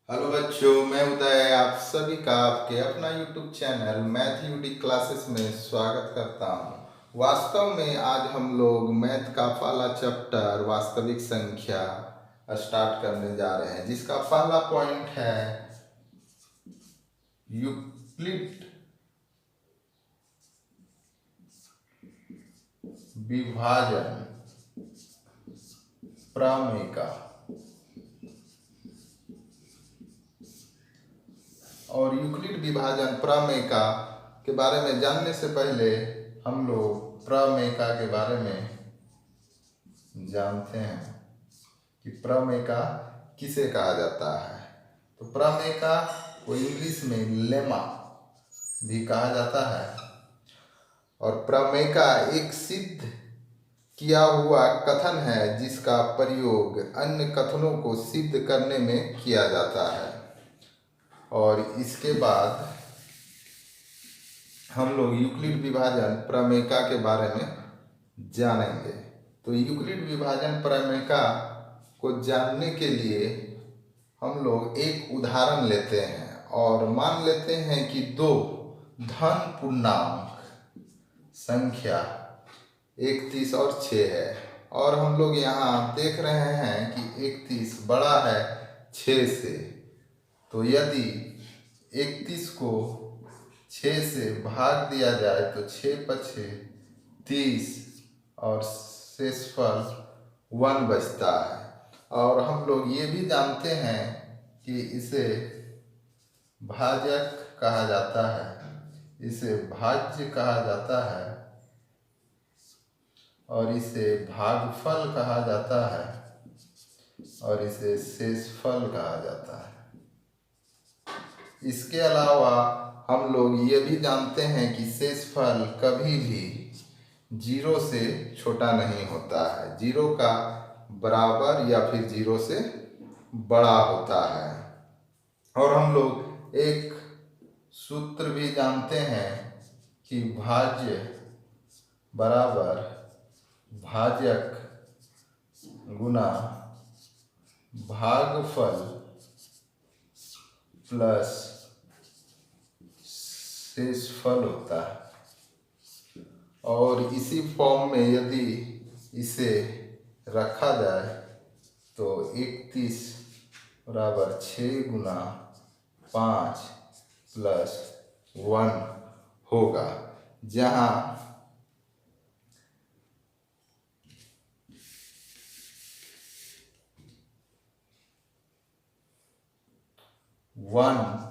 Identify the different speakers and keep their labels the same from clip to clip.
Speaker 1: Hello बच्चों, मैं उदय आप सभी का आपके अपना यूट्यूब चैनल मैथ यूडी क्लासेस में स्वागत करता हूं। वास्तव में आज हम लोग मैथ का पहला चैप्टर वास्तविक संख्या स्टार्ट करने जा रहे हैं, जिसका पहला पॉइंट है यूक्लिड विभाजन प्रमेय का। और यूक्लिड विभाजन प्रमेय के बारे में जानने से पहले हम लोग प्रमेय के बारे में जानते हैं कि प्रमेय किसे कहा जाता है। तो प्रमेय को इंग्लिश में लेमा भी कहा जाता है और प्रमेय एक सिद्ध किया हुआ कथन है जिसका प्रयोग अन्य कथनों को सिद्ध करने में किया जाता है। और इसके बाद हम लोग यूक्लिड विभाजन प्रमेय के बारे में जानेंगे। तो यूक्लिड विभाजन प्रमेय को जानने के लिए हम लोग एक उदाहरण लेते हैं और मान लेते हैं कि दो धन पूर्णांक संख्या 31 और 6 है और हम लोग यहाँ देख रहे हैं कि 31 बड़ा है 6 से। तो यदि 31 को 6 से भाग दिया जाए तो 6 पछे 30 और शेषफल 1 बचता है। और हम लोग ये भी जानते हैं कि इसे भाजक कहा जाता है, इसे भाज्य कहा जाता है और इसे भागफल कहा जाता है और इसे शेषफल कहा जाता है। इसके अलावा हम लोग ये भी जानते हैं कि शेषफल कभी भी 0 से छोटा नहीं होता है, 0 का बराबर या फिर 0 से बड़ा होता है। और हम लोग एक सूत्र भी जानते हैं कि भाज्य बराबर भाजक गुना भागफल प्लस शेषफल होता है। और इसी फॉर्म में यदि इसे रखा जाए तो 31 बराबर 6 गुना 5 प्लस 1 होगा, जहाँ 1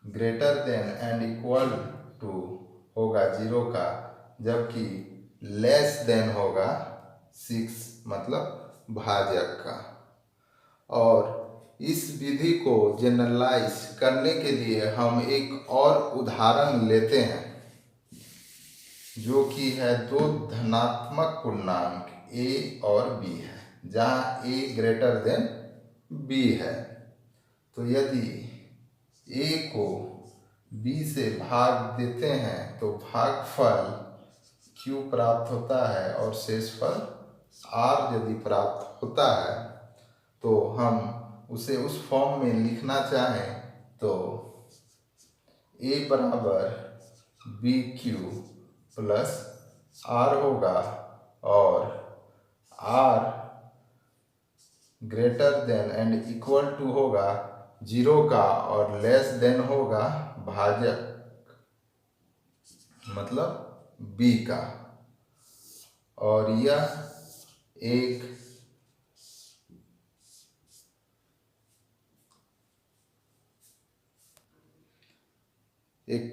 Speaker 1: greater than and equal to होगा 0 का, जबकि लेस देन होगा 6 मतलब भाजक का। और इस विधि को जनरलाइज करने के लिए हम एक और उदाहरण लेते हैं जो कि है दो धनात्मक पूर्णांक a और b है, जहाँ a ग्रेटर देन b है। तो यदि a को b से भाग देते हैं तो भागफल q प्राप्त होता है और शेषफल r यदि प्राप्त होता है तो हम उसे उस फॉर्म में लिखना चाहें तो a बराबर बी क्यू प्लस r होगा और r greater than and equal to होगा 0 का और लेस देन होगा भाजक मतलब b का। और यह एक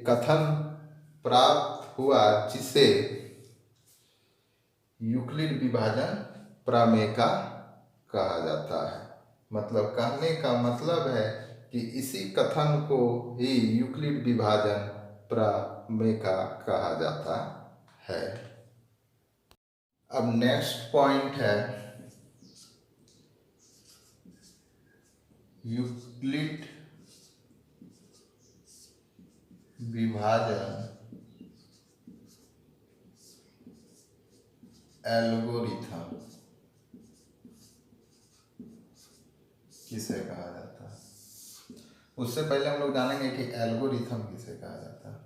Speaker 1: कथन प्राप्त हुआ जिसे यूक्लिड विभाजन प्रमेय कहा जाता है। मतलब कहने का मतलब है कि इसी कथन को ही यूक्लिड विभाजन प्रमेय कहा जाता है। अब नेक्स्ट पॉइंट है यूक्लिड विभाजन एल्गोरिथम किसे कहा जाता है। उससे पहले हम लोग जानेंगे कि एल्गोरिथम किसे कहा जाता है।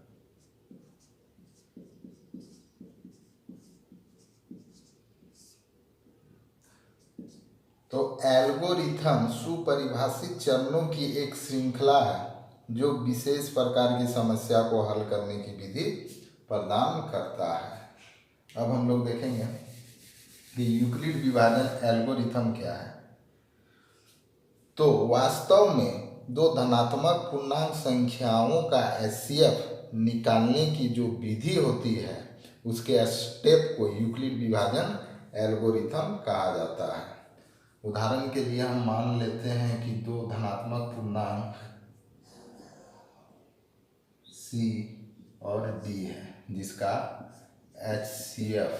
Speaker 1: तो एल्गोरिथम सुपरिभाषित चरणों की एक श्रृंखला है जो विशेष प्रकार की समस्या को हल करने की विधि प्रदान करता है। अब हम लोग देखेंगे कि यूक्लिड विभाजन एल्गोरिथम क्या है। तो वास्तव में दो धनात्मक पूर्णांक संख्याओं का एचसीएफ निकालने की जो विधि होती है उसके स्टेप को यूक्लिड विभाजन एल्गोरिथम कहा जाता है। उदाहरण के लिए हम मान लेते हैं कि दो धनात्मक पूर्णांक C और D है जिसका HCF,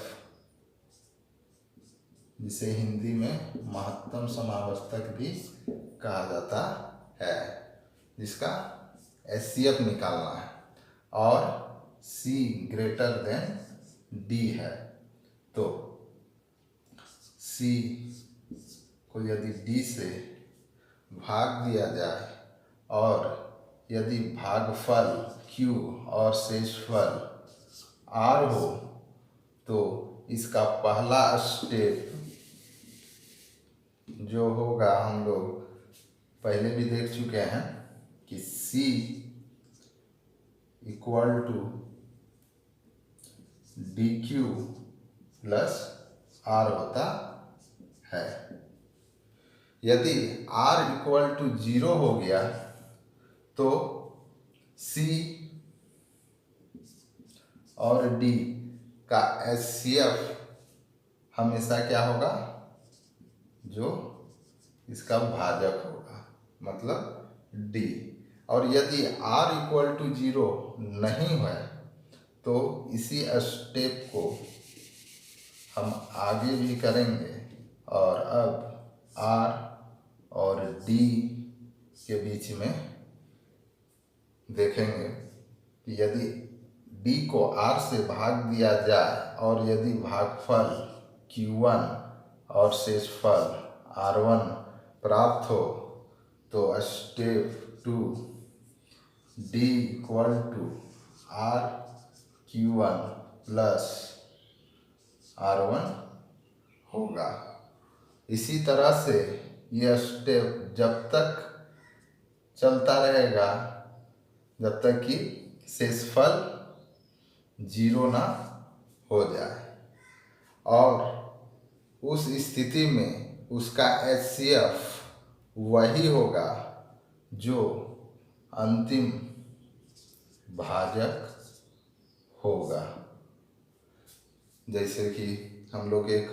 Speaker 1: जिसे हिंदी में महत्तम समावर्तक भी कहा जाता है, जिसका HCF निकालना है और C ग्रेटर देन D है। तो C को यदि D से भाग दिया जाए और यदि भागफल Q और शेषफल R हो तो इसका पहला स्टेप जो होगा, हम लोग पहले भी देख चुके हैं कि C equal to DQ plus R होता है। यदि R इक्वल टू 0 हो गया तो C और D का HCF हमेशा क्या होगा, जो इसका भाजक होगा, मतलब D। और यदि R इक्वल टू 0 नहीं है तो इसी स्टेप को हम आगे भी करेंगे और अब R और D के बीच में देखेंगे कि यदि D को R से भाग दिया जाए और यदि भागफल Q1 और शेषफल R1 प्राप्त हो तो step 2 D equal to R Q1 plus R1 होगा। इसी तरह से यह स्टेप जब तक चलता रहेगा जब तक कि शेषफल 0 ना हो जाए, और उस स्थिति में उसका HCF वही होगा जो अंतिम भाजक होगा। जैसे कि हम लोग एक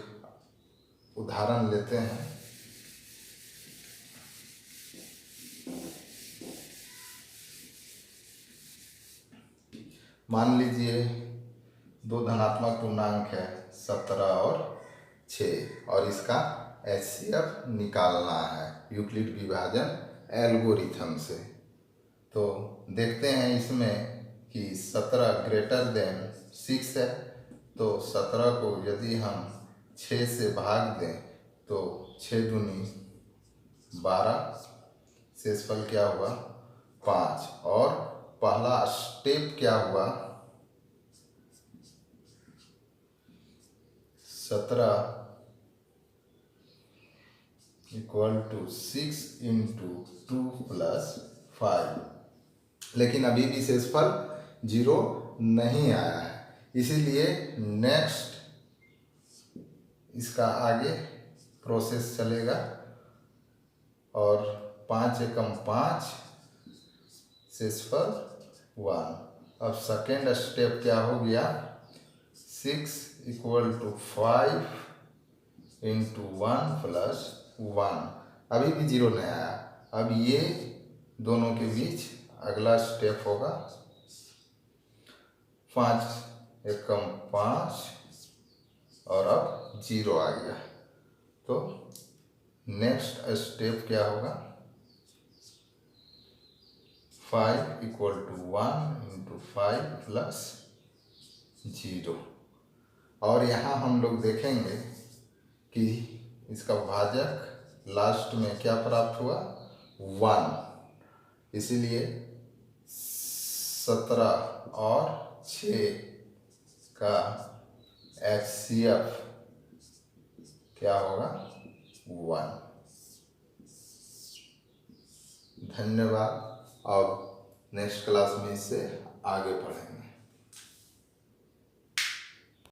Speaker 1: उदाहरण लेते हैं। मान लीजिए दो धनात्मक पूर्णांक है 17 और 6 और इसका HCF निकालना है यूक्लिड विभाजन एल्गोरिथम से। तो देखते हैं इसमें कि 17 ग्रेटर देन 6 है, तो 17 को यदि हम 6 से भाग दें तो 6 दूनी 12, शेषफल क्या हुआ 5, और पहला स्टेप क्या हुआ 17 इक्वल टू 6 इंटू 2 प्लस 5, लेकिन अभी भी शेषफल 0 नहीं आया है, इसीलिए नेक्स्ट इसका आगे प्रोसेस चलेगा और 5 एकम 5 शेषफल 1। अब सेकेंड स्टेप क्या हो गया 6 इक्वल टू 5 इंटू 1 प्लस 1, अभी भी 0 नहीं आया। अब ये दोनों के बीच अगला स्टेप होगा 5 एकम 5 और अब 0 आ गया, तो नेक्स्ट स्टेप क्या होगा 5 इक्वल टू 1 इंटू 5 प्लस 0। और यहाँ हम लोग देखेंगे कि इसका भाजक लास्ट में क्या प्राप्त हुआ 1, इसीलिए 17 और 6 का HCF क्या होगा? 1। धन्यवाद। अब नेक्स्ट क्लास में इससे आगे पढ़ेंगे।